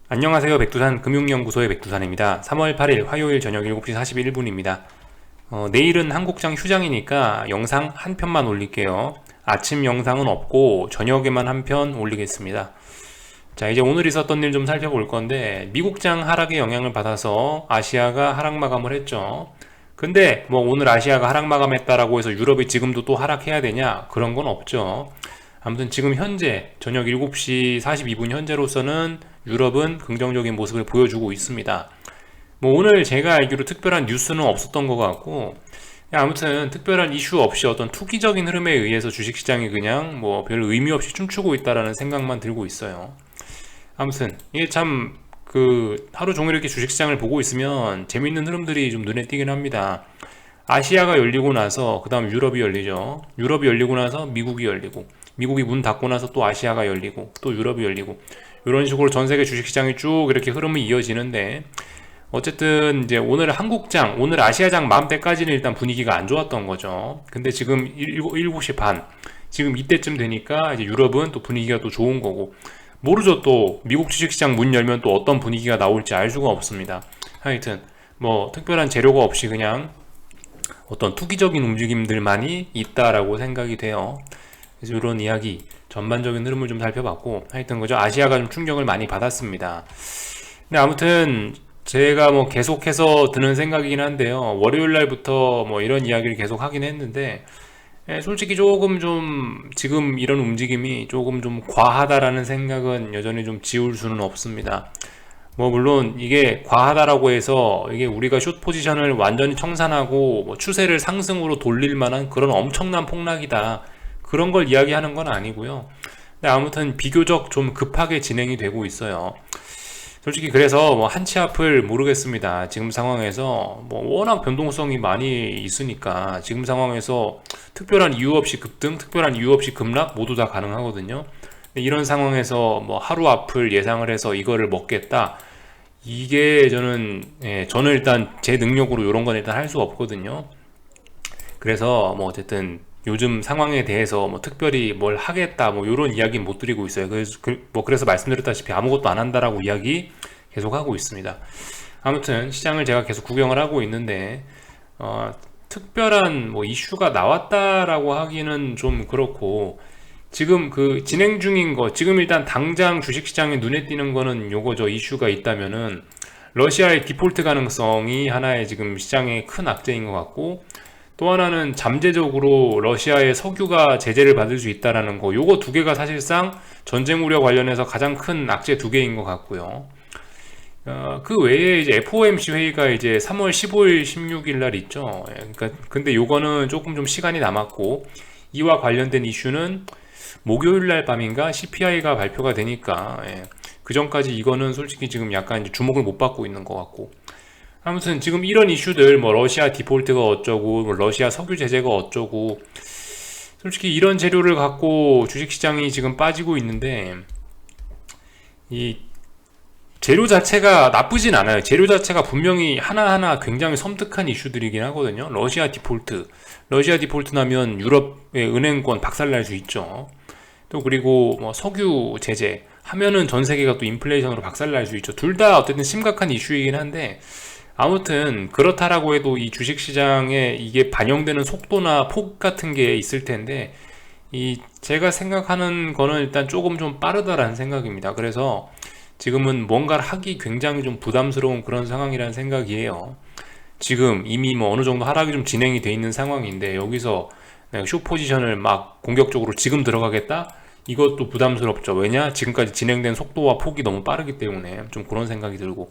안녕하세요. 백두산 금융연구소의 백두산입니다. 3월 8일 화요일 저녁 7시 41분입니다. 내일은 한국장 휴장이니까 영상 한 편만 올릴게요. 아침 영상은 없고 저녁에만 한 편 올리겠습니다. 자, 이제 오늘 있었던 일 좀 살펴볼 건데, 미국장 하락의 영향을 받아서 아시아가 하락 마감을 했죠. 근데 뭐 오늘 아시아가 하락 마감했다라고 해서 유럽이 지금도 또 하락해야 되냐? 그런 건 없죠. 아무튼 지금 현재 저녁 7시 42분 현재로서는 유럽은 긍정적인 모습을 보여주고 있습니다. 뭐 오늘 제가 알기로 특별한 뉴스는 없었던 것 같고, 아무튼 특별한 이슈 없이 어떤 투기적인 흐름에 의해서 주식시장이 그냥 뭐 별 의미 없이 춤추고 있다라는 생각만 들고 있어요. 아무튼 이게 참 그 하루 종일 이렇게 주식시장을 보고 있으면 재밌는 흐름들이 좀 눈에 띄긴 합니다. 아시아가 열리고 나서 그 다음 유럽이 열리죠. 유럽이 열리고 나서 미국이 열리고, 미국이 문 닫고 나서 또 아시아가 열리고, 또 유럽이 열리고, 이런 식으로 전 세계 주식시장이 쭉 이렇게 흐름이 이어지는데, 어쨌든 이제 오늘 한국장, 오늘 아시아장 마음때까지는 일단 분위기가 안 좋았던 거죠. 근데 지금 7시 반, 지금 이때쯤 되니까 이제 유럽은 또 분위기가 또 좋은 거고, 모르죠. 또 미국 주식시장 문 열면 또 어떤 분위기가 나올지 알 수가 없습니다. 하여튼 뭐 특별한 재료가 없이 그냥 어떤 투기적인 움직임들만이 있다라고 생각이 돼요. 그래서 이런 이야기, 전반적인 흐름을 좀 살펴봤고, 하여튼 그죠. 아시아가 좀 충격을 많이 받았습니다. 근데 아무튼 제가 뭐 계속해서 드는 생각이긴 한데요. 월요일 날부터 뭐 이런 이야기를 계속 하긴 했는데, 솔직히 조금 좀 지금 이런 움직임이 조금 좀 과하다라는 생각은 여전히 좀 지울 수는 없습니다. 뭐 물론 이게 과하다라고 해서 이게 우리가 숏 포지션을 완전히 청산하고 뭐 추세를 상승으로 돌릴 만한 그런 엄청난 폭락이다, 그런 걸 이야기하는 건 아니고요. 근데 아무튼 비교적 좀 급하게 진행이 되고 있어요. 솔직히 그래서 뭐 한치 앞을 모르겠습니다. 지금 상황에서 뭐 워낙 변동성이 많이 있으니까 지금 상황에서 특별한 이유 없이 급등, 특별한 이유 없이 급락 모두 다 가능하거든요. 근데 이런 상황에서 뭐 하루 앞을 예상을 해서 이거를 먹겠다, 이게 저는 일단 제 능력으로 이런 건 일단 할 수 없거든요. 그래서 뭐 어쨌든 요즘 상황에 대해서 뭐 특별히 뭘 하겠다 뭐 이런 이야기 못 드리고 있어요. 그래서 말씀드렸다시피 아무것도 안 한다라고 이야기 계속 하고 있습니다. 아무튼 시장을 제가 계속 구경을 하고 있는데, 특별한 뭐 이슈가 나왔다라고 하기는 좀 그렇고, 지금 그 진행 중인 거, 지금 일단 당장 주식시장에 눈에 띄는 거는 요거죠. 이슈가 있다면은 러시아의 디폴트 가능성이 하나의 지금 시장의 큰 악재인 것 같고, 또 하나는 잠재적으로 러시아의 석유가 제재를 받을 수 있다라는 거, 요거 두 개가 사실상 전쟁 우려 관련해서 가장 큰 악재 두 개인 것 같고요. 그 외에 이제 FOMC 회의가 이제 3월 15일, 16일 날 있죠. 그러니까 근데 요거는 조금 좀 시간이 남았고, 이와 관련된 이슈는 목요일 날 밤인가 CPI가 발표가 되니까, 그 전까지 이거는 솔직히 지금 약간 이제 주목을 못 받고 있는 것 같고, 아무튼 지금 이런 이슈들, 뭐 러시아 디폴트가 어쩌고, 뭐 러시아 석유 제재가 어쩌고, 솔직히 이런 재료를 갖고 주식시장이 지금 빠지고 있는데, 이 재료 자체가 나쁘진 않아요. 재료 자체가 분명히 하나하나 굉장히 섬뜩한 이슈들이긴 하거든요. 러시아 디폴트 나면 유럽의 은행권 박살날 수 있죠. 또 그리고 뭐 석유 제재 하면은 전 세계가 또 인플레이션으로 박살날 수 있죠. 둘 다 어쨌든 심각한 이슈이긴 한데, 아무튼 그렇다라고 해도 이 주식시장에 이게 반영되는 속도나 폭 같은 게 있을 텐데, 이 제가 생각하는 거는 일단 조금 좀 빠르다라는 생각입니다. 그래서 지금은 뭔가를 하기 굉장히 좀 부담스러운 그런 상황이라는 생각이에요. 지금 이미 뭐 어느 정도 하락이 좀 진행이 돼 있는 상황인데, 여기서 내가 숏 포지션을 막 공격적으로 지금 들어가겠다? 이것도 부담스럽죠. 왜냐? 지금까지 진행된 속도와 폭이 너무 빠르기 때문에 좀 그런 생각이 들고,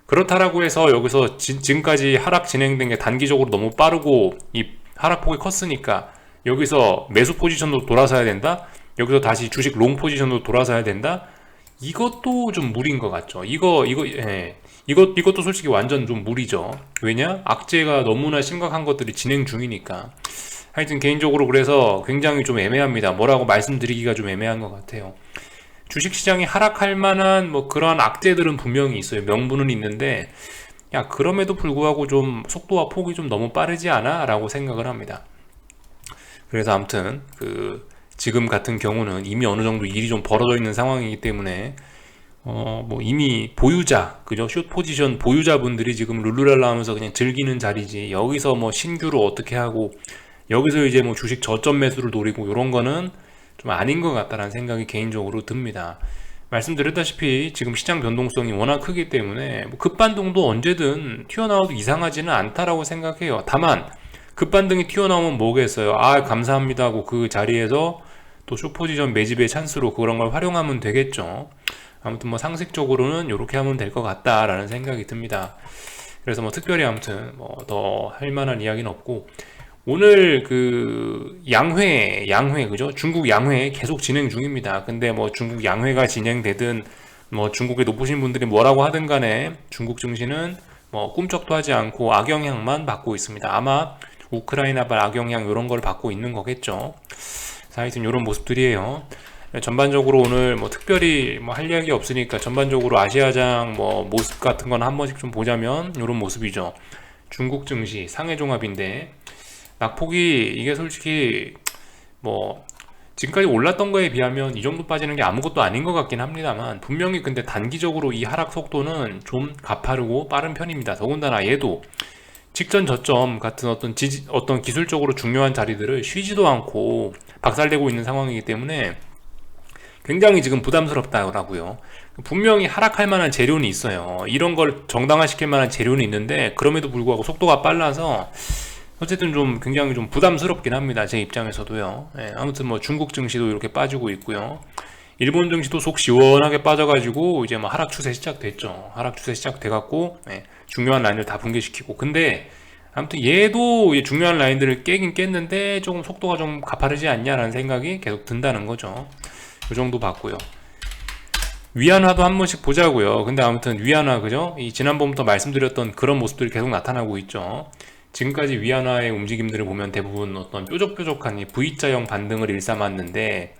그렇다라고 해서 여기서 지금까지 하락 진행된 게 단기적으로 너무 빠르고 이 하락폭이 컸으니까 여기서 매수 포지션도 돌아서야 된다? 여기서 다시 주식 롱 포지션도 돌아서야 된다? 이것도 좀 무리인 것 같죠. 이것도 솔직히 완전 좀 무리죠. 왜냐? 악재가 너무나 심각한 것들이 진행 중이니까. 하여튼 개인적으로 그래서 굉장히 좀 애매합니다. 뭐라고 말씀드리기가 좀 애매한 것 같아요. 주식시장이 하락할 만한 뭐 그러한 악재들은 분명히 있어요. 명분은 있는데, 야, 그럼에도 불구하고 좀 속도와 폭이 좀 너무 빠르지 않아? 라고 생각을 합니다. 그래서 아무튼 지금 같은 경우는 이미 어느 정도 일이 좀 벌어져 있는 상황이기 때문에, 뭐 이미 보유자, 그죠? 숏 포지션 보유자분들이 지금 룰루랄라 하면서 그냥 즐기는 자리지. 여기서 뭐 신규로 어떻게 하고, 여기서 이제 뭐 주식 저점 매수를 노리고, 이런 거는 좀 아닌 것 같다라는 생각이 개인적으로 듭니다. 말씀드렸다시피 지금 시장 변동성이 워낙 크기 때문에 뭐 급반등도 언제든 튀어나와도 이상하지는 않다라고 생각해요. 다만 급반등이 튀어나오면 뭐겠어요? 아, 감사합니다 하고 그 자리에서 또 숏포지션 매집의 찬스로 그런 걸 활용하면 되겠죠. 아무튼 뭐 상식적으로는 이렇게 하면 될 것 같다라는 생각이 듭니다. 그래서 뭐 특별히 아무튼 뭐 더 할 만한 이야기는 없고, 오늘 그 양회 그죠? 중국 양회 계속 진행 중입니다. 근데 뭐 중국 양회가 진행되든 뭐 중국에 높으신 분들이 뭐라고 하든 간에 중국 증시는 뭐 꿈쩍도 하지 않고 악영향만 받고 있습니다. 아마 우크라이나발 악영향 이런 걸 받고 있는 거겠죠. 하여튼 이런 모습들이에요. 전반적으로 오늘 뭐 특별히 뭐 할 이야기 없으니까 전반적으로 아시아장 뭐 모습 같은 건 한 번씩 좀 보자면 이런 모습이죠. 중국 증시 상해 종합인데 낙폭이 이게 솔직히 뭐 지금까지 올랐던 거에 비하면 이 정도 빠지는 게 아무것도 아닌 것 같긴 합니다만, 분명히 근데 단기적으로 이 하락 속도는 좀 가파르고 빠른 편입니다. 더군다나 얘도 직전 저점 같은 어떤 기술적으로 중요한 자리들을 쉬지도 않고 박살내고 있는 상황이기 때문에 굉장히 지금 부담스럽다고요. 분명히 하락할 만한 재료는 있어요. 이런 걸 정당화시킬 만한 재료는 있는데 그럼에도 불구하고 속도가 빨라서 어쨌든 좀 굉장히 좀 부담스럽긴 합니다. 제 입장에서도요. 아무튼 뭐 중국 증시도 이렇게 빠지고 있고요. 일본 증시도 속 시원하게 빠져가지고 이제 뭐 하락 추세 시작됐죠. 하락 추세 시작돼갖고 중요한 라인을 다 붕괴시키고. 근데 아무튼 얘도 중요한 라인들을 깨긴 깼는데 조금 속도가 좀 가파르지 않냐라는 생각이 계속 든다는 거죠. 이 정도 봤고요. 위안화도 한 번씩 보자고요. 근데 아무튼 위안화, 그죠? 이 지난번부터 말씀드렸던 그런 모습들이 계속 나타나고 있죠. 지금까지 위안화의 움직임들을 보면 대부분 어떤 뾰족뾰족한 이 V자형 반등을 일삼았는데,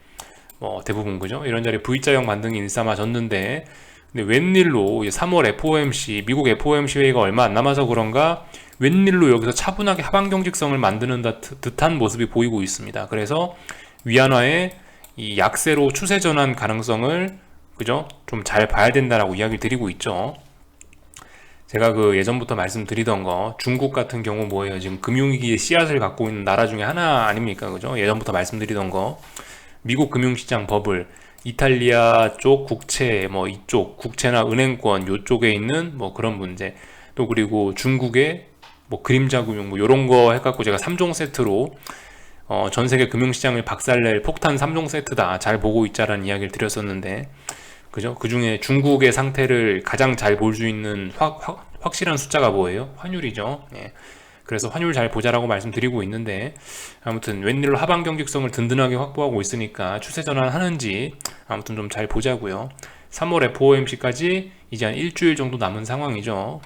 뭐 대부분 그죠? 이런 자리 V자형 반등이 일삼아졌는데, 근데 웬일로 3월 FOMC, 미국 FOMC 회의가 얼마 안 남아서 그런가 웬일로 여기서 차분하게 하방 경직성을 만드는 듯한 모습이 보이고 있습니다. 그래서 위안화의 이 약세로 추세 전환 가능성을, 그죠? 좀 잘 봐야 된다라고 이야기를 드리고 있죠. 제가 그 예전부터 말씀드리던 거, 중국 같은 경우 뭐예요? 지금 금융위기의 씨앗을 갖고 있는 나라 중에 하나 아닙니까? 그죠? 예전부터 말씀드리던 거, 미국 금융시장 버블, 이탈리아 쪽 국채, 뭐 이쪽 국채나 은행권 요쪽에 있는 뭐 그런 문제, 또 그리고 중국의 뭐 그림자 금융 뭐 요런 거 해갖고 제가 3종 세트로 전 세계 금융시장을 박살낼 폭탄 3종 세트다, 잘 보고 있자라는 이야기를 드렸었는데, 그죠? 그 중에 중국의 상태를 가장 잘 볼 수 있는 확실한 숫자가 뭐예요? 환율이죠. 그래서 환율 잘 보자라고 말씀드리고 있는데, 아무튼 웬일로 하방 경직성을 든든하게 확보하고 있으니까 추세 전환하는지 아무튼 좀 잘 보자고요. 3월 FOMC까지 이제 한 일주일 정도 남은 상황이죠.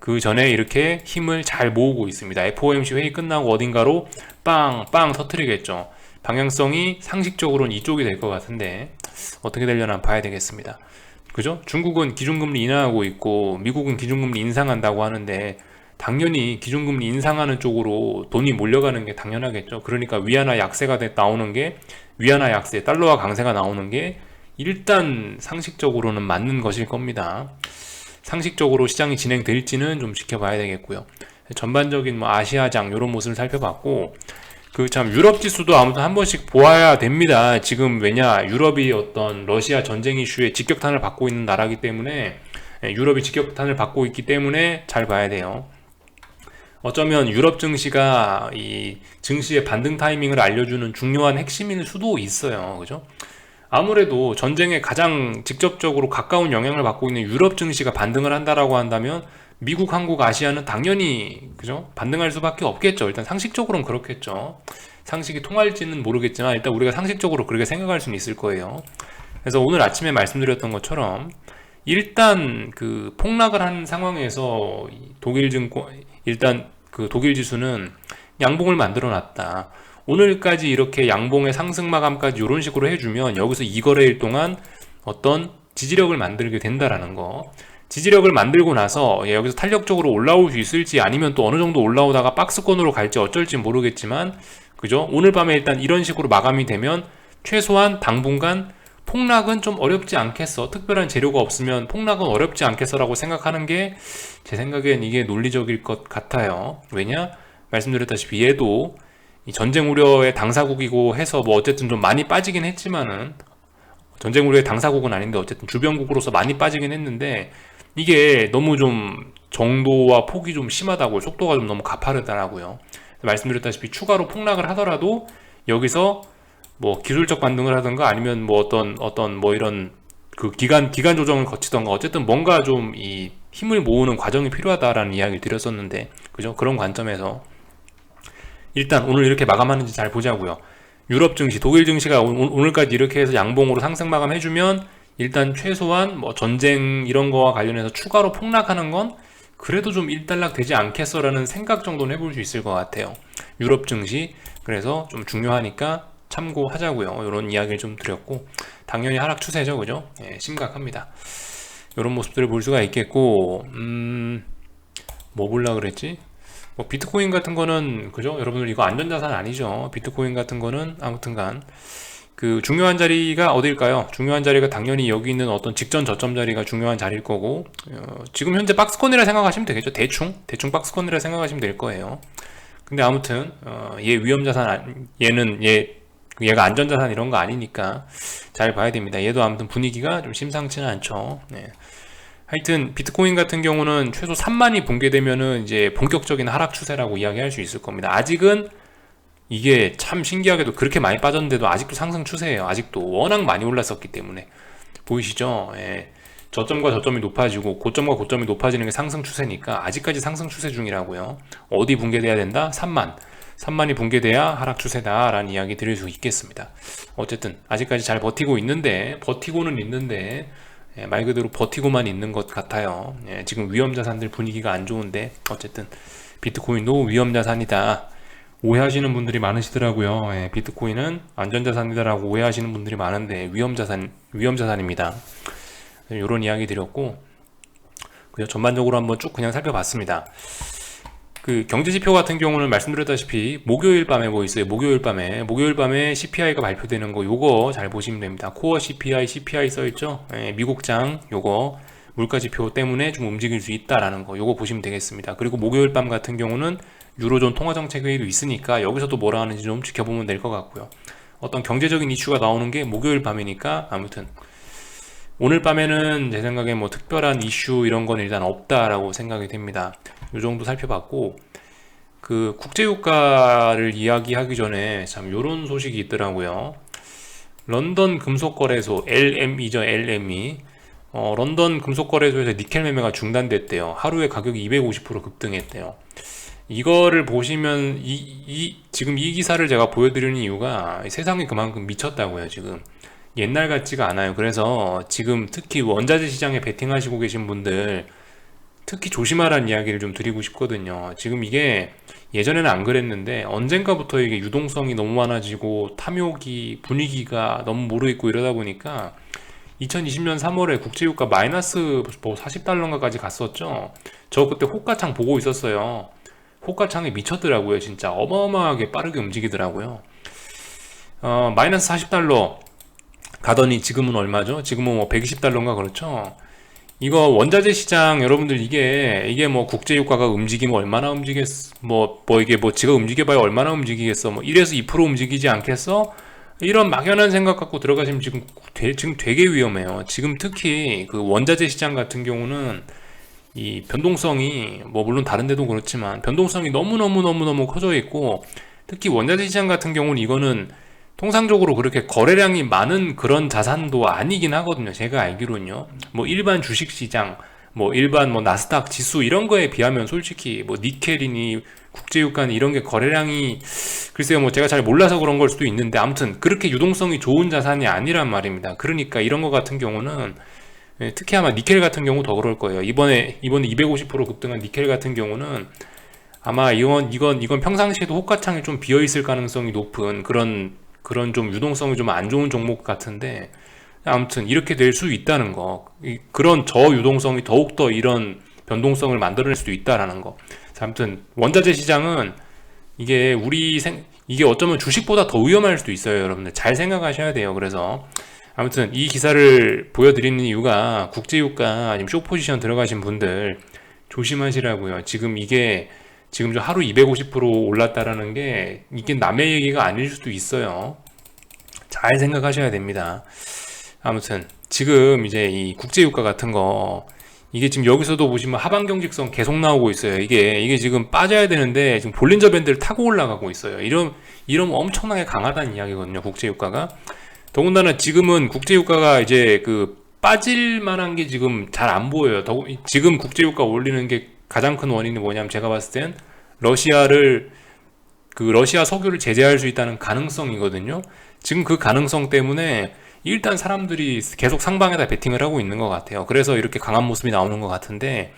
그 전에 이렇게 힘을 잘 모으고 있습니다. FOMC 회의 끝나고 어딘가로 빵빵 터뜨리겠죠. 방향성이 상식적으로는 이쪽이 될 것 같은데 어떻게 되려나 봐야 되겠습니다. 그죠? 중국은 기준금리 인하하고 있고 미국은 기준금리 인상한다고 하는데 당연히 기준금리 인상하는 쪽으로 돈이 몰려가는 게 당연하겠죠. 그러니까 위안화 약세가 나오는 게, 위안화 약세, 달러화 강세가 나오는 게 일단 상식적으로는 맞는 것일 겁니다. 상식적으로 시장이 진행될지는 좀 지켜봐야 되겠고요. 전반적인 뭐 아시아장 이런 모습을 살펴봤고, 그 참 유럽 지수도 아무튼 한 번씩 보아야 됩니다. 지금 왜냐, 유럽이 어떤 러시아 전쟁 이슈에 직격탄을 받고 있는 나라이기 때문에, 유럽이 직격탄을 받고 있기 때문에 잘 봐야 돼요. 어쩌면 유럽 증시가 이 증시의 반등 타이밍을 알려주는 중요한 핵심일 수도 있어요. 그죠? 아무래도 전쟁에 가장 직접적으로 가까운 영향을 받고 있는 유럽 증시가 반등을 한다라고 한다면 미국, 한국, 아시아는 당연히, 그죠? 반등할 수밖에 없겠죠. 일단 상식적으로는 그렇겠죠. 상식이 통할지는 모르겠지만 일단 우리가 상식적으로 그렇게 생각할 수는 있을 거예요. 그래서 오늘 아침에 말씀드렸던 것처럼 일단 그 폭락을 한 상황에서 독일 증권, 일단 그 독일 지수는 양봉을 만들어 놨다. 오늘까지 이렇게 양봉의 상승 마감까지 이런 식으로 해주면 여기서 2거래일 동안 어떤 지지력을 만들게 된다라는 거. 지지력을 만들고 나서 여기서 탄력적으로 올라올 수 있을지 아니면 또 어느 정도 올라오다가 박스권으로 갈지 어쩔지 모르겠지만, 그죠? 오늘 밤에 일단 이런 식으로 마감이 되면 최소한 당분간 폭락은 좀 어렵지 않겠어. 특별한 재료가 없으면 폭락은 어렵지 않겠어라고 생각하는 게 제 생각엔 이게 논리적일 것 같아요. 왜냐? 말씀드렸다시피 얘도 이 전쟁 우려의 당사국이고 해서 뭐 어쨌든 좀 많이 빠지긴 했지만은 전쟁 우려의 당사국은 아닌데 어쨌든 주변국으로서 많이 빠지긴 했는데 이게 너무 좀 정도와 폭이 좀 심하다고 속도가 좀 너무 가파르더라고요. 말씀드렸다시피 추가로 폭락을 하더라도 여기서 뭐 기술적 반등을 하든가 아니면 뭐 어떤 뭐 이런 그 기간 조정을 거치던가 어쨌든 뭔가 좀 이 힘을 모으는 과정이 필요하다라는 이야기를 드렸었는데 그죠? 그런 관점에서 일단 오늘 이렇게 마감하는지 잘 보자고요. 유럽 증시, 독일 증시가 오늘까지 이렇게 해서 양봉으로 상승 마감해주면 일단 최소한 뭐 전쟁 이런 거와 관련해서 추가로 폭락하는 건 그래도 좀 일단락 되지 않겠어라는 생각 정도는 해볼 수 있을 것 같아요. 유럽 증시 그래서 좀 중요하니까 참고하자고요. 이런 이야기를 좀 드렸고 당연히 하락 추세죠, 그죠? 예, 심각합니다. 이런 모습들을 볼 수가 있겠고 뭐 볼라 그랬지? 뭐 비트코인 같은 거는 그죠? 여러분들 이거 안전자산 아니죠? 비트코인 같은 거는 아무튼간 그 중요한 자리가 어딜까요? 중요한 자리가 당연히 여기 있는 어떤 직전 저점 자리가 중요한 자리일 거고 지금 현재 박스권이라 생각하시면 되겠죠. 대충 박스권이라 생각하시면 될 거예요. 근데 아무튼 얘 위험자산 얘가 안전자산 이런 거 아니니까 잘 봐야 됩니다. 얘도 아무튼 분위기가 좀 심상치는 않죠. 네. 하여튼 비트코인 같은 경우는 최소 3만이 붕괴되면은 이제 본격적인 하락 추세라고 이야기할 수 있을 겁니다. 아직은 이게 참 신기하게도 그렇게 많이 빠졌는데도 아직도 상승 추세예요. 아직도 워낙 많이 올랐었기 때문에 보이시죠? 예. 저점과 저점이 높아지고 고점과 고점이 높아지는 게 상승 추세니까 아직까지 상승 추세 중이라고요. 어디 붕괴돼야 된다? 3만이 붕괴돼야 하락 추세다라는 이야기 드릴 수 있겠습니다. 어쨌든 아직까지 잘 버티고는 있는데 말 그대로 버티고만 있는 것 같아요. 지금 위험자산들 분위기가 안 좋은데 어쨌든 비트코인도 위험자산이다 오해하시는 분들이 많으시더라고요. 비트코인은 안전자산이다라고 오해하시는 분들이 많은데 위험자산입니다. 이런 이야기 드렸고 그냥 전반적으로 한번 쭉 그냥 살펴봤습니다. 그 경제지표 같은 경우는 말씀드렸다시피 목요일 밤에 뭐 있어요. 목요일 밤에 CPI가 발표되는 거 요거 잘 보시면 됩니다. 코어 CPI 써있죠. 미국장 요거 물가지표 때문에 좀 움직일 수 있다라는 거 요거 보시면 되겠습니다. 그리고 목요일 밤 같은 경우는 유로존 통화정책회의도 있으니까 여기서도 뭐라 하는지 좀 지켜보면 될 것 같고요. 어떤 경제적인 이슈가 나오는 게 목요일 밤이니까 아무튼 오늘 밤에는 제 생각에 뭐 특별한 이슈 이런 건 일단 없다라고 생각이 됩니다. 요 정도 살펴봤고 그 국제유가를 이야기하기 전에 참 요런 소식이 있더라고요. 런던 금속거래소 LME죠. LME 런던 금속거래소에서 니켈 매매가 중단됐대요. 하루에 가격이 250% 급등했대요. 이거를 보시면 지금 이 기사를 제가 보여드리는 이유가 세상이 그만큼 미쳤다고요. 지금 옛날 같지가 않아요. 그래서 지금 특히 원자재 시장에 베팅하시고 계신 분들 특히 조심하라는 이야기를 좀 드리고 싶거든요. 지금 이게 예전에는 안 그랬는데 언젠가부터 이게 유동성이 너무 많아지고 탐욕이 분위기가 너무 무르익고 이러다 보니까 2020년 3월에 국제유가 마이너스 뭐 40달러인가까지 갔었죠. 저 그때 호가창 보고 있었어요. 호가창이 미쳤더라고요. 진짜 어마어마하게 빠르게 움직이더라고요. 마이너스 40달러 가더니 지금은 얼마죠? 지금은 뭐 120달러인가 그렇죠. 이거 원자재 시장 여러분들 이게 뭐 국제유가가 움직이면 얼마나 움직이겠어? 이게 뭐 지가 움직여봐야 얼마나 움직이겠어? 뭐 1에서 2% 움직이지 않겠어? 이런 막연한 생각 갖고 들어가시면 지금 되게 위험해요. 지금 특히 그 원자재 시장 같은 경우는 이 변동성이 뭐 물론 다른 데도 그렇지만 변동성이 너무 커져 있고 특히 원자재 시장 같은 경우는 이거는 통상적으로 그렇게 거래량이 많은 그런 자산도 아니긴 하거든요. 제가 알기로는요. 뭐 일반 주식시장, 뭐 일반 뭐 나스닥 지수 이런 거에 비하면 솔직히 뭐 니켈이니 국제유가니 이런 게 거래량이 글쎄요 뭐 제가 잘 몰라서 그런 걸 수도 있는데 아무튼 그렇게 유동성이 좋은 자산이 아니란 말입니다. 그러니까 이런 거 같은 경우는 특히 아마 니켈 같은 경우 더 그럴 거예요. 이번에 250% 급등한 니켈 같은 경우는 아마 이건 평상시에도 호가창이 좀 비어 있을 가능성이 높은 그런 좀 유동성이 좀 안 좋은 종목 같은데 아무튼 이렇게 될 수 있다는 거 그런 저유동성이 더욱더 이런 변동성을 만들어낼 수도 있다라는 거 아무튼 원자재 시장은 이게 어쩌면 주식보다 더 위험할 수도 있어요. 여러분들 잘 생각하셔야 돼요. 그래서 아무튼 이 기사를 보여드리는 이유가 국제유가 아니면 숏포지션 들어가신 분들 조심하시라고요. 지금 저 하루 250% 올랐다라는 게 이게 남의 얘기가 아닐 수도 있어요. 잘 생각하셔야 됩니다. 아무튼 지금 이제 이 국제유가 같은 거 이게 지금 여기서도 보시면 하방 경직선 계속 나오고 있어요. 이게 지금 빠져야 되는데 지금 볼린저 밴드를 타고 올라가고 있어요. 이런 엄청나게 강하다는 이야기거든요. 국제유가가. 더군다나 지금은 국제유가가 이제 그 빠질 만한 게 지금 잘 안 보여요. 지금 국제유가 올리는 게 가장 큰 원인이 뭐냐면 제가 봤을 땐 러시아 석유를 제재할 수 있다는 가능성이거든요. 지금 그 가능성 때문에 일단 사람들이 계속 상방에다 베팅을 하고 있는 것 같아요. 그래서 이렇게 강한 모습이 나오는 것 같은데,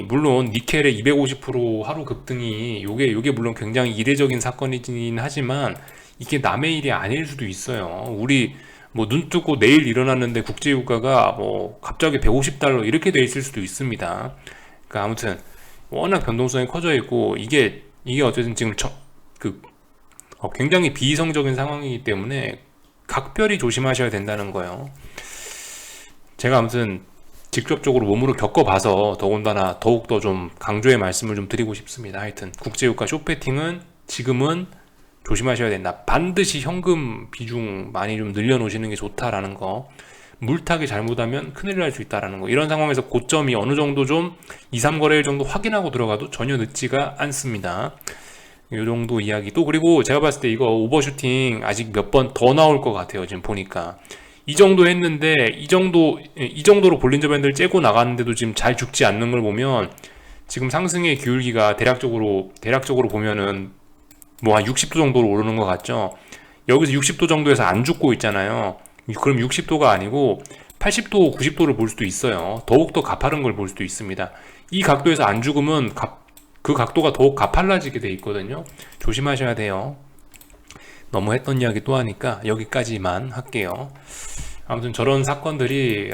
물론 니켈의 250% 하루 급등이 요게 물론 굉장히 이례적인 사건이긴 하지만 이게 남의 일이 아닐 수도 있어요. 우리 뭐 눈 뜨고 내일 일어났는데 국제유가가 뭐 갑자기 150달러 이렇게 돼 있을 수도 있습니다. 그러니까 아무튼 워낙 변동성이 커져 있고 이게 어쨌든 지금 굉장히 비이성적인 상황이기 때문에 각별히 조심하셔야 된다는 거예요. 제가 아무튼 직접적으로 몸으로 겪어봐서 더군다나 더욱더 좀 강조의 말씀을 좀 드리고 싶습니다. 하여튼 국제유가 숏배팅은 지금은 조심하셔야 된다. 반드시 현금 비중 많이 좀 늘려놓으시는 게 좋다라는 거. 물타기 잘못하면 큰일 날 수 있다라는 거. 이런 상황에서 고점이 어느 정도 좀 2, 3거래일 정도 확인하고 들어가도 전혀 늦지가 않습니다. 이 정도 이야기. 또 그리고 제가 봤을 때 이거 오버슈팅 아직 몇 번 더 나올 것 같아요. 지금 보니까 이 정도 했는데 이 정도로 볼린저 밴드를 째고 나갔는데도 지금 잘 죽지 않는 걸 보면 지금 상승의 기울기가 대략적으로 보면은 뭐 한 60도 정도로 오르는 것 같죠. 여기서 60도 정도에서 안 죽고 있잖아요. 그럼 60도가 아니고 80도, 90도를 볼 수도 있어요. 더욱더 가파른 걸 볼 수도 있습니다. 이 각도에서 안 죽으면 그 각도가 더욱 가팔라지게 돼 있거든요. 조심하셔야 돼요. 너무 했던 이야기 또 하니까 여기까지만 할게요. 아무튼 저런 사건들이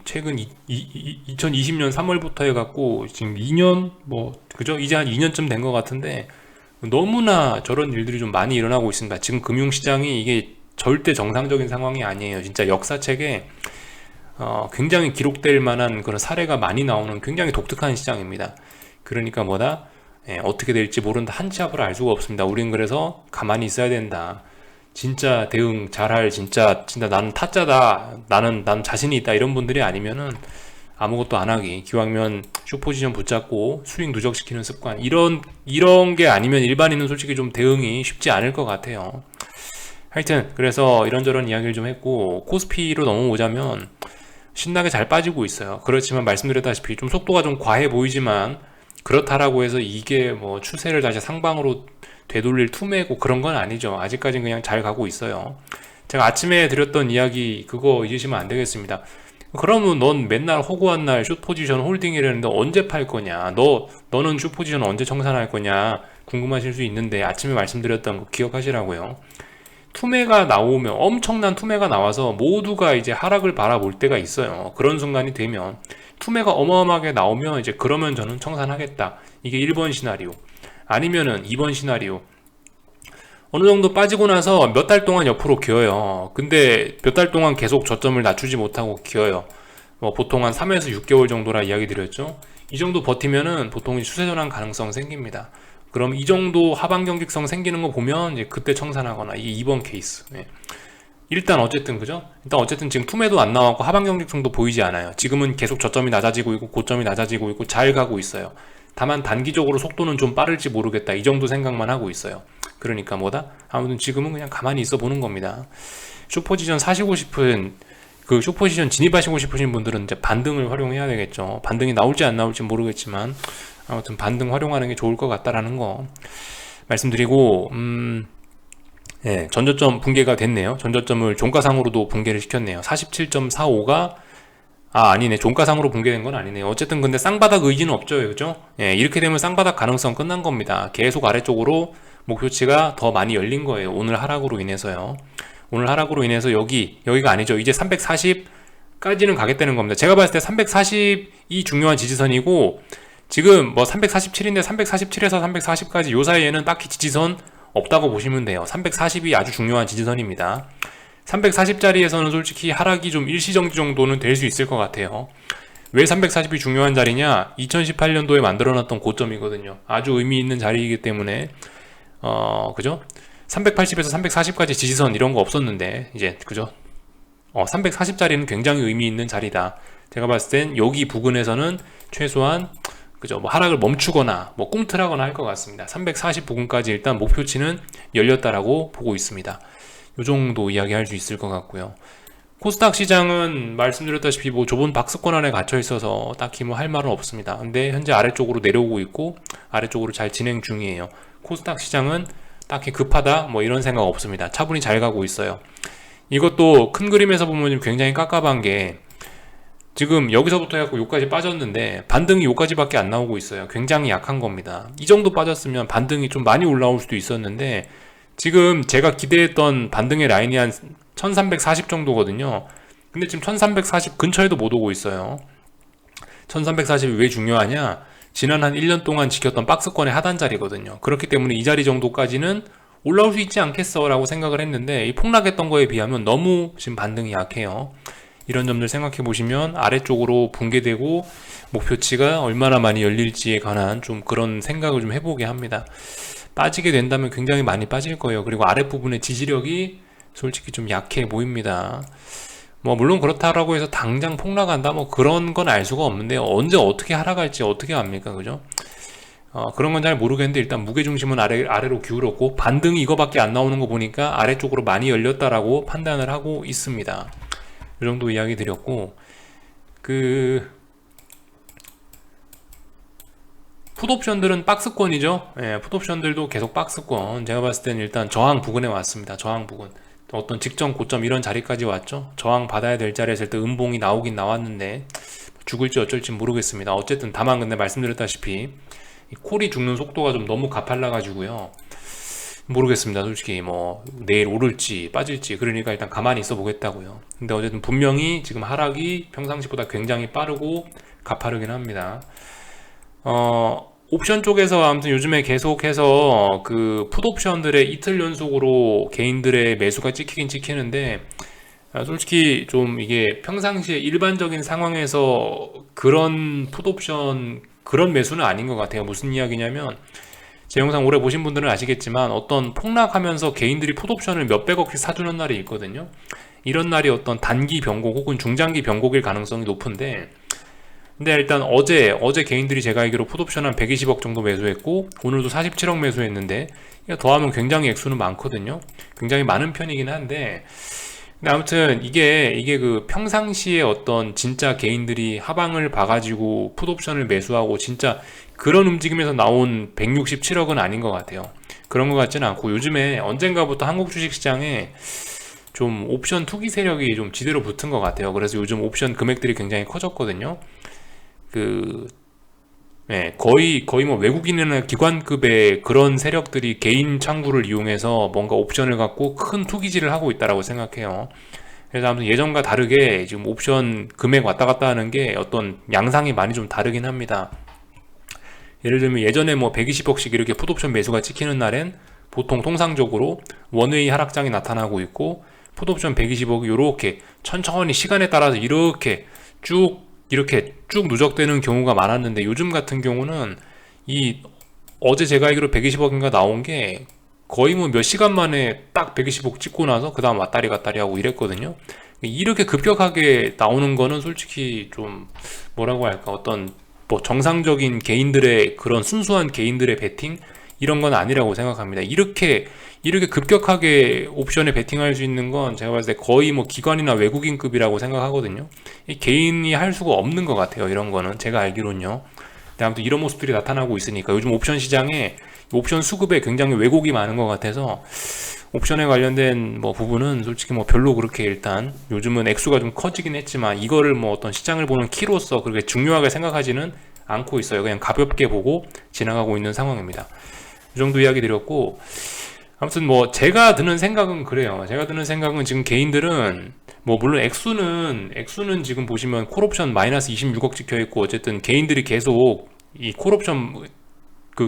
최근 2020년 3월부터 해갖고 지금 2년 그죠? 이제 한 2년쯤 된 것 같은데 너무나 저런 일들이 좀 많이 일어나고 있습니다. 지금 금융시장이 이게 절대 정상적인 상황이 아니에요. 진짜 역사책에 굉장히 기록될 만한 그런 사례가 많이 나오는 굉장히 독특한 시장입니다. 그러니까 어떻게 될지 모른다. 한치 앞을 알 수가 없습니다. 우린 그래서 가만히 있어야 된다. 진짜 대응 잘할 진짜 나는 타짜다. 나는 자신이 있다. 이런 분들이 아니면은 아무것도 안 하기. 기왕이면 숏포지션 붙잡고 수익 누적시키는 습관. 이런 게 아니면 일반인은 솔직히 좀 대응이 쉽지 않을 것 같아요. 하여튼 그래서 이런저런 이야기를 좀 했고 코스피로 넘어오자면 신나게 잘 빠지고 있어요. 그렇지만 말씀드렸다시피 좀 속도가 좀 과해 보이지만 그렇다라고 해서 이게 뭐 추세를 다시 상방으로 되돌릴 투매고 그런 건 아니죠. 아직까지는 그냥 잘 가고 있어요. 제가 아침에 드렸던 이야기 그거 잊으시면 안 되겠습니다. 그러면 넌 맨날 허구한 날 숏포지션 홀딩이라는데 언제 팔 거냐? 너는 숏포지션 언제 청산할 거냐? 궁금하실 수 있는데 아침에 말씀드렸던 거 기억하시라고요. 투매가 나오면 엄청난 투매가 나와서 모두가 이제 하락을 바라볼 때가 있어요. 그런 순간이 되면 투매가 어마어마하게 나오면 이제 그러면 저는 청산하겠다. 이게 1번 시나리오. 아니면은 2번 시나리오. 어느 정도 빠지고 나서 몇 달 동안 옆으로 기어요. 근데 몇 달 동안 계속 저점을 낮추지 못하고 기어요. 보통 한 3에서 6개월 정도라 이야기 드렸죠. 이 정도 버티면은 보통 추세 전환 가능성 생깁니다. 그럼 이 정도 하방 경직성 생기는 거 보면 이제 그때 청산하거나 이게 2번 케이스. 일단 어쨌든 지금 투매도 안 나왔고 하방 경직성도 보이지 않아요. 지금은 계속 저점이 낮아지고 있고 고점이 낮아지고 있고 잘 가고 있어요. 다만 단기적으로 속도는 좀 빠를지 모르겠다. 이 정도 생각만 하고 있어요. 그러니까 아무튼 지금은 그냥 가만히 있어 보는 겁니다. 숏포지션 사시고 싶은 숏포지션 진입하시고 싶으신 분들은 이제 반등을 활용해야 되겠죠. 반등이 나올지 안 나올지 모르겠지만 아무튼 반등 활용하는 게 좋을 것 같다라는 거 말씀드리고 전저점 붕괴가 됐네요. 전저점을 종가상으로도 붕괴를 시켰네요. 47.45가 아니네. 종가상으로 붕괴된 건 아니네요. 어쨌든 근데 쌍바닥 의지는 없죠. 그죠? 이렇게 되면 쌍바닥 가능성 끝난 겁니다. 계속 아래쪽으로 목표치가 더 많이 열린 거예요. 오늘 하락으로 인해서요. 오늘 하락으로 인해서 여기가 아니죠. 이제 340까지는 가겠다는 겁니다. 제가 봤을 때 340이 중요한 지지선이고 지금 347인데 347에서 340까지 요 사이에는 딱히 지지선 없다고 보시면 돼요. 340이 아주 중요한 지지선입니다. 340짜리에서는 솔직히 하락이 좀 일시정지 정도는 될 수 있을 것 같아요. 왜 340이 중요한 자리냐? 2018년도에 만들어놨던 고점이거든요. 아주 의미 있는 자리이기 때문에 그죠? 380에서 340까지 지지선 이런 거 없었는데 이제 그죠? 340짜리는 굉장히 의미 있는 자리다. 제가 봤을 땐 여기 부근에서는 최소한 그죠? 뭐 하락을 멈추거나 뭐 꿈틀하거나 할 것 같습니다. 340 부근까지 일단 목표치는 열렸다라고 보고 있습니다. 이 정도 이야기할 수 있을 것 같고요. 코스닥 시장은 말씀드렸다시피 뭐 좁은 박스권 안에 갇혀 있어서 딱히 뭐 할 말은 없습니다. 근데 현재 아래쪽으로 내려오고 있고 아래쪽으로 잘 진행 중이에요. 코스닥 시장은 딱히 급하다 뭐 이런 생각 없습니다. 차분히 잘 가고 있어요. 이것도 큰 그림에서 보면 굉장히 깝깝한 게 지금 여기서부터 해갖고 여기까지 빠졌는데 반등이 여기까지밖에 안 나오고 있어요. 굉장히 약한 겁니다. 이 정도 빠졌으면 반등이 좀 많이 올라올 수도 있었는데 지금 제가 기대했던 반등의 라인이 한 1340 정도거든요. 근데 지금 1340 근처에도 못 오고 있어요. 1340이 왜 중요하냐? 지난 한 1년 동안 지켰던 박스권의 하단 자리거든요. 그렇기 때문에 이 자리 정도까지는 올라올 수 있지 않겠어 라고 생각을 했는데 이 폭락했던 거에 비하면 너무 지금 반등이 약해요. 이런 점들 생각해 보시면 아래쪽으로 붕괴되고 목표치가 얼마나 많이 열릴지에 관한 좀 그런 생각을 좀 해보게 합니다. 빠지게 된다면 굉장히 많이 빠질 거예요. 그리고 아랫부분의 지지력이 솔직히 좀 약해 보입니다. 뭐 물론 그렇다라고 해서 당장 폭락한다 뭐 그런 건 알 수가 없는데 언제 어떻게 하락할지 어떻게 압니까, 그죠? 그런 건 잘 모르겠는데 일단 무게중심은 아래로 기울었고 반등이 이거밖에 안 나오는 거 보니까 아래쪽으로 많이 열렸다라고 판단을 하고 있습니다. 이 정도 이야기 드렸고 풋옵션들은 박스권이죠. 예, 풋옵션들도 계속 박스권. 제가 봤을 때는 일단 저항 부근에 왔습니다. 저항 부근. 어떤 직전 고점 이런 자리까지 왔죠. 저항 받아야 될 자리에서 일단 음봉이 나오긴 나왔는데 죽을지 어쩔지 모르겠습니다. 어쨌든 다만 근데 말씀드렸다시피 이 콜이 죽는 속도가 좀 너무 가팔라 가지고요. 모르겠습니다. 솔직히 뭐 내일 오를지 빠질지 그러니까 일단 가만히 있어 보겠다고요. 근데 어쨌든 분명히 지금 하락이 평상시보다 굉장히 빠르고 가파르긴 합니다. 옵션 쪽에서 아무튼 요즘에 계속해서 그 풋옵션들의 이틀 연속으로 개인들의 매수가 찍히긴 찍히는데 솔직히 좀 이게 평상시에 일반적인 상황에서 그런 풋옵션 그런 매수는 아닌 것 같아요. 무슨 이야기냐면 제 영상 오래 보신 분들은 아시겠지만 어떤 폭락하면서 개인들이 풋옵션을 몇백억씩 사주는 날이 있거든요. 이런 날이 어떤 단기 변곡 혹은 중장기 변곡일 가능성이 높은데 근데 일단 어제 개인들이 제가 알기로 풋옵션 한 120억 정도 매수했고 오늘도 47억 매수했는데 더하면 굉장히 액수는 많거든요. 굉장히 많은 편이긴 한데 근데 아무튼 이게 그 평상시에 어떤 진짜 개인들이 하방을 봐가지고 풋옵션을 매수하고 진짜 그런 움직임에서 나온 167억은 아닌 것 같아요. 그런 것 같지는 않고 요즘에 언젠가부터 한국 주식시장에 좀 옵션 투기 세력이 좀 지대로 붙은 것 같아요. 그래서 요즘 옵션 금액들이 굉장히 커졌거든요. 거의 뭐 외국인이나 기관급의 그런 세력들이 개인 창구를 이용해서 뭔가 옵션을 갖고 큰 투기질을 하고 있다라고 생각해요. 그래서 아무튼 예전과 다르게 지금 옵션 금액 왔다 갔다 하는 게 어떤 양상이 많이 좀 다르긴 합니다. 예를 들면 예전에 뭐 120억씩 이렇게 풋옵션 매수가 찍히는 날엔 보통 통상적으로 원웨이 하락장이 나타나고 있고 풋옵션 120억이 이렇게 천천히 시간에 따라서 이렇게 쭉 누적되는 경우가 많았는데 요즘 같은 경우는 어제 제가 알기로 120억인가 나온 게 거의 뭐 몇 시간 만에 딱 120억 찍고 나서 그 다음 왔다리 갔다리 하고 이랬거든요. 이렇게 급격하게 나오는 거는 솔직히 좀 뭐라고 할까 어떤 뭐 정상적인 개인들의 그런 순수한 개인들의 베팅 이런 건 아니라고 생각합니다. 이렇게 급격하게 옵션에 베팅할 수 있는 건 제가 봤을 때 거의 뭐 기관이나 외국인급이라고 생각하거든요. 이 개인이 할 수가 없는 것 같아요. 이런 거는 제가 알기로는요. 근데 아무튼 이런 모습들이 나타나고 있으니까 요즘 옵션 시장에 옵션 수급에 굉장히 왜곡이 많은 것 같아서 옵션에 관련된 뭐 부분은 솔직히 뭐 별로 그렇게 일단 요즘은 액수가 좀 커지긴 했지만 이거를 뭐 어떤 시장을 보는 키로서 그렇게 중요하게 생각하지는 않고 있어요. 그냥 가볍게 보고 지나가고 있는 상황입니다. 이 정도 이야기 드렸고 아무튼 뭐 제가 드는 생각은 그래요. 제가 드는 생각은 지금 개인들은 뭐 물론 액수는 지금 보시면 콜옵션 마이너스 26억 찍혀 있고 어쨌든 개인들이 계속 이 콜옵션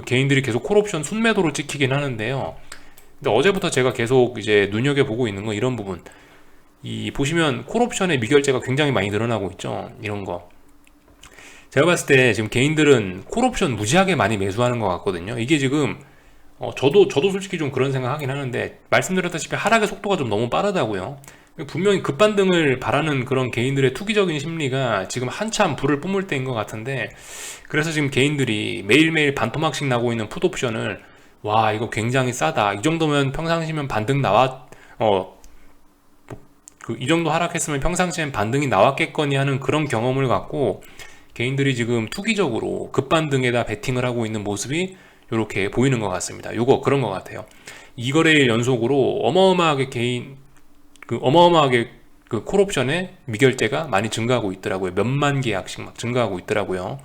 개인들이 계속 콜옵션 순매도로 찍히긴 하는데요. 근데 어제부터 제가 계속 이제 눈여겨보고 있는 건 이런 부분. 이 보시면 콜옵션의 미결제가 굉장히 많이 늘어나고 있죠. 이런 거 제가 봤을 때 지금 개인들은 콜옵션 무지하게 많이 매수하는 것 같거든요. 이게 지금 저도 솔직히 좀 그런 생각하긴 하는데, 말씀드렸다시피 하락의 속도가 좀 너무 빠르다고요. 분명히 급반등을 바라는 그런 개인들의 투기적인 심리가 지금 한참 불을 뿜을 때인 것 같은데, 그래서 지금 개인들이 매일매일 반토막씩 나고 있는 풋옵션을, 와 이거 굉장히 싸다, 이 정도면 평상시면 반등 나왔 이 정도 하락했으면 평상시엔 반등이 나왔겠거니 하는 그런 경험을 갖고 개인들이 지금 투기적으로 급반등에다 베팅을 하고 있는 모습이 이렇게 보이는 것 같습니다. 요거 그런 것 같아요. 2거래일 연속으로 어마어마하게 그 콜옵션의 미결제가 많이 증가하고 있더라고요. 몇만 계약씩 막 증가하고 있더라고요.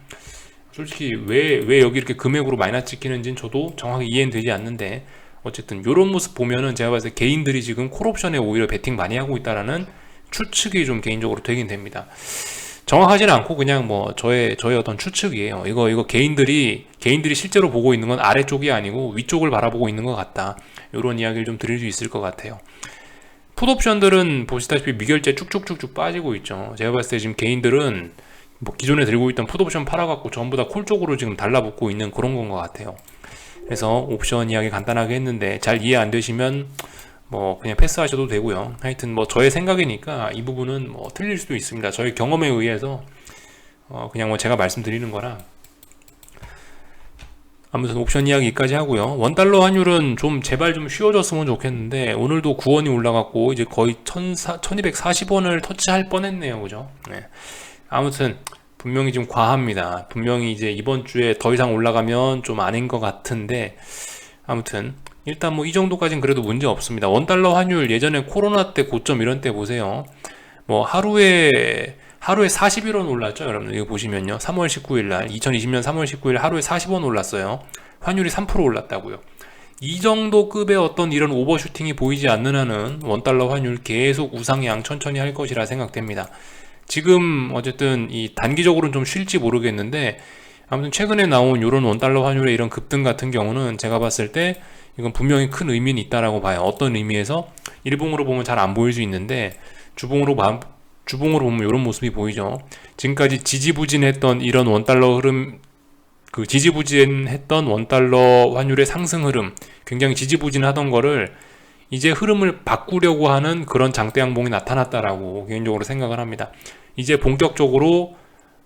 솔직히 왜 여기 이렇게 금액으로 마이너스 찍히는지는 저도 정확히 이해는 되지 않는데, 어쨌든 이런 모습 보면은 제가 봤을 때 개인들이 지금 콜옵션에 오히려 베팅 많이 하고 있다라는 추측이 좀 개인적으로 되긴 됩니다. 정확하지는 않고 그냥 뭐 저의 어떤 추측이에요. 이거 개인들이 실제로 보고 있는 건 아래쪽이 아니고 위쪽을 바라보고 있는 것 같다, 이런 이야기를 좀 드릴 수 있을 것 같아요. 풋옵션들은 보시다시피 미결제 쭉쭉쭉쭉 빠지고 있죠. 제가 봤을 때 지금 개인들은 뭐 기존에 들고 있던 풋옵션 팔아갖고 전부 다 콜 쪽으로 지금 달라붙고 있는 그런 건 것 같아요. 그래서 옵션 이야기 간단하게 했는데 잘 이해 안 되시면 뭐 그냥 패스하셔도 되고요. 하여튼 뭐 저의 생각이니까 이 부분은 뭐 틀릴 수도 있습니다. 저의 경험에 의해서 그냥 뭐 제가 말씀드리는 거라. 아무튼 옵션 이야기까지 하고요. 원달러 환율은 좀 제발 좀 쉬워졌으면 좋겠는데, 오늘도 9원이 올라갔고 이제 거의 1240원을 터치할 뻔했네요. 그죠? 네. 아무튼 분명히 좀 과합니다. 분명히 이제 이번 주에 더 이상 올라가면 좀 아닌 것 같은데, 아무튼 일단 뭐 이 정도까지는 그래도 문제 없습니다. 원달러 환율 예전에 코로나 때 고점 이런 때 보세요. 뭐 하루에 41원 올랐죠. 여러분 이거 보시면요. 3월 19일 날 2020년 3월 19일 하루에 40원 올랐어요. 환율이 3% 올랐다고요. 이 정도 급의 어떤 이런 오버슈팅이 보이지 않는 한은 원달러 환율 계속 우상향 천천히 할 것이라 생각됩니다. 지금 어쨌든 이 단기적으로는 좀 쉴지 모르겠는데, 아무튼 최근에 나온 이런 원달러 환율의 이런 급등 같은 경우는 제가 봤을 때 이건 분명히 큰 의미는 있다라고 봐요. 어떤 의미에서? 일봉으로 보면 잘 안 보일 수 있는데 주봉으로 보면 이런 모습이 보이죠. 지금까지 지지부진했던 이런 원달러 흐름, 지지부진했던 원달러 환율의 상승 흐름, 굉장히 지지부진하던 거를 이제 흐름을 바꾸려고 하는 그런 장대 양봉이 나타났다라고 개인적으로 생각을 합니다. 이제 본격적으로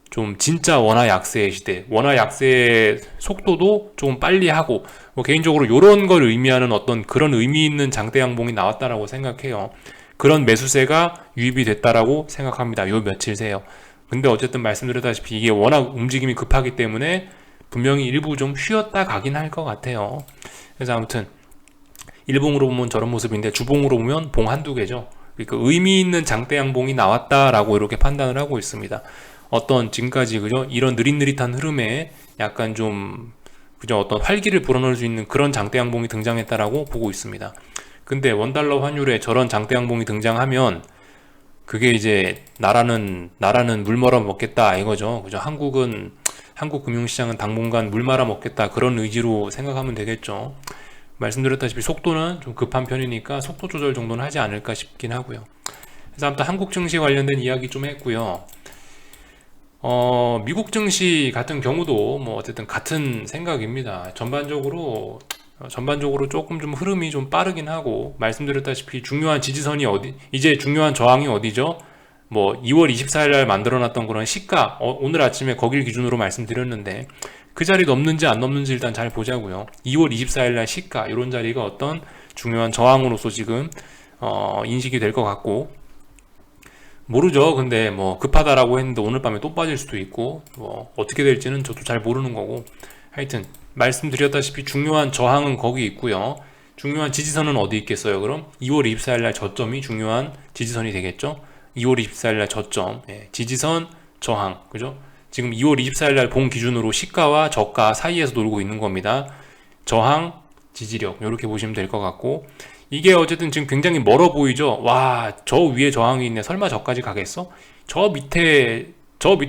좀 진짜 원화 약세의 시대, 원화 약세의 속도도 좀 빨리 하고, 뭐 개인적으로 이런 걸 의미하는 어떤 그런 의미 있는 장대 양봉이 나왔다라고 생각해요. 그런 매수세가 유입이 됐다라고 생각합니다. 요 며칠 새요. 근데 어쨌든 말씀드렸다시피 이게 워낙 움직임이 급하기 때문에 분명히 일부 좀 쉬었다 가긴 할 것 같아요. 그래서 아무튼 일봉으로 보면 저런 모습인데 주봉으로 보면 봉 한두 개죠. 그러니까 의미 있는 장대 양봉이 나왔다라고 이렇게 판단을 하고 있습니다. 어떤 지금까지 그죠? 이런 느릿느릿한 흐름에 약간 좀 그죠? 어떤 활기를 불어넣을 수 있는 그런 장대 양봉이 등장했다라고 보고 있습니다. 근데 원달러 환율에 저런 장대 양봉이 등장하면 그게 이제 나라는 물 말아 먹겠다 이거죠. 그죠? 한국 금융시장은 당분간 물 말아 먹겠다, 그런 의지로 생각하면 되겠죠. 말씀드렸다시피 속도는 좀 급한 편이니까 속도 조절 정도는 하지 않을까 싶긴 하고요. 그래서 아무튼 한국 증시 관련된 이야기 좀 했고요. 미국 증시 같은 경우도 뭐 어쨌든 같은 생각입니다. 전반적으로 조금 좀 흐름이 좀 빠르긴 하고, 말씀드렸다시피 중요한 지지선이 이제 중요한 저항이 어디죠? 뭐 2월 24일 날 만들어놨던 그런 시가, 오늘 아침에 거길 기준으로 말씀드렸는데 그 자리 넘는지 안 넘는지 일단 잘 보자고요. 2월 24일 날 시가, 이런 자리가 어떤 중요한 저항으로서 지금 인식이 될 것 같고, 모르죠. 근데 뭐 급하다라고 했는데 오늘 밤에 또 빠질 수도 있고, 뭐 어떻게 될지는 저도 잘 모르는 거고, 하여튼 말씀드렸다시피 중요한 저항은 거기 있고요. 중요한 지지선은 어디 있겠어요? 그럼 2월 24일 날 저점이 중요한 지지선이 되겠죠. 2월 24일 날 저점, 지지선, 저항, 그죠? 지금 2월 24일 날 본 기준으로 시가와 저가 사이에서 놀고 있는 겁니다. 저항, 지지력, 이렇게 보시면 될 것 같고, 이게 어쨌든 지금 굉장히 멀어 보이죠? 와, 저 위에 저항이 있네. 설마 저까지 가겠어? 저 밑에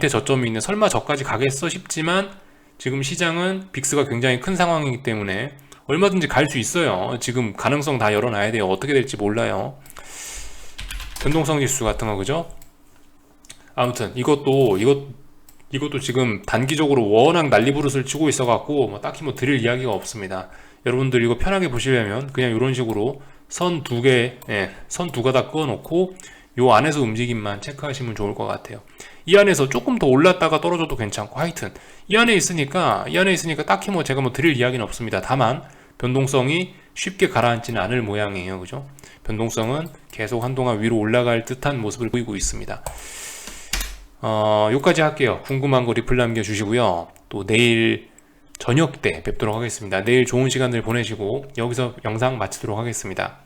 저점이 있네. 설마 저까지 가겠어? 싶지만 지금 시장은 빅스가 굉장히 큰 상황이기 때문에 얼마든지 갈 수 있어요. 지금 가능성 다 열어놔야 돼요. 어떻게 될지 몰라요. 변동성 지수 같은 거, 그죠? 아무튼 이것도 지금 단기적으로 워낙 난리부르스를 치고 있어갖고 뭐 딱히 뭐 드릴 이야기가 없습니다. 여러분들 이거 편하게 보시려면 그냥 이런 식으로 선 두 개, 선 두 가닥 그어놓고 요 안에서 움직임만 체크하시면 좋을 것 같아요. 이 안에서 조금 더 올랐다가 떨어져도 괜찮고, 하여튼 이 안에 있으니까 딱히 뭐 제가 뭐 드릴 이야기는 없습니다. 다만 변동성이 쉽게 가라앉지는 않을 모양이에요, 그죠? 변동성은 계속 한동안 위로 올라갈 듯한 모습을 보이고 있습니다. 여기까지 할게요. 궁금한 거 리플 남겨주시고요. 또 내일 저녁 때 뵙도록 하겠습니다. 내일 좋은 시간들 보내시고 여기서 영상 마치도록 하겠습니다.